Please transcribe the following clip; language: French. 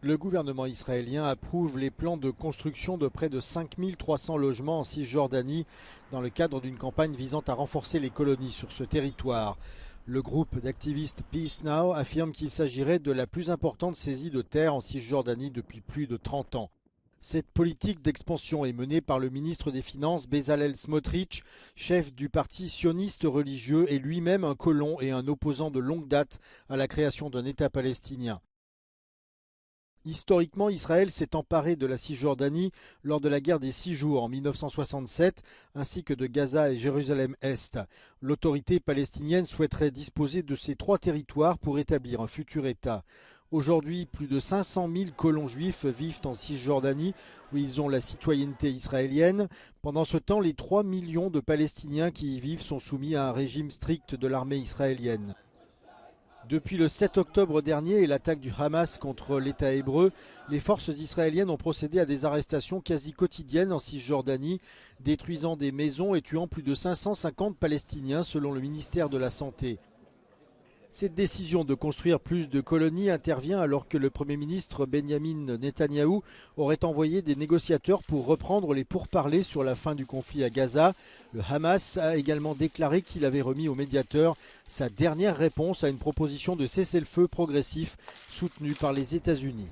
Le gouvernement israélien approuve les plans de construction de près de 5300 logements en Cisjordanie dans le cadre d'une campagne visant à renforcer les colonies sur ce territoire. Le groupe d'activistes Peace Now affirme qu'il s'agirait de la plus importante saisie de terre en Cisjordanie depuis plus de 30 ans. Cette politique d'expansion est menée par le ministre des Finances Bezalel Smotrich, chef du parti sioniste religieux et lui-même un colon et un opposant de longue date à la création d'un État palestinien. Historiquement, Israël s'est emparé de la Cisjordanie lors de la guerre des 6 jours en 1967, ainsi que de Gaza et Jérusalem-Est. L'autorité palestinienne souhaiterait disposer de ces 3 territoires pour établir un futur État. Aujourd'hui, plus de 500 000 colons juifs vivent en Cisjordanie, où ils ont la citoyenneté israélienne. Pendant ce temps, les 3 millions de Palestiniens qui y vivent sont soumis à un régime strict de l'armée israélienne. Depuis le 7 octobre dernier et l'attaque du Hamas contre l'État hébreu, les forces israéliennes ont procédé à des arrestations quasi quotidiennes en Cisjordanie, détruisant des maisons et tuant plus de 550 Palestiniens selon le ministère de la Santé. Cette décision de construire plus de colonies intervient alors que le Premier ministre Benyamin Netanyahou aurait envoyé des négociateurs pour reprendre les pourparlers sur la fin du conflit à Gaza. Le Hamas a également déclaré qu'il avait remis au médiateur sa dernière réponse à une proposition de cessez-le-feu progressif soutenue par les États-Unis.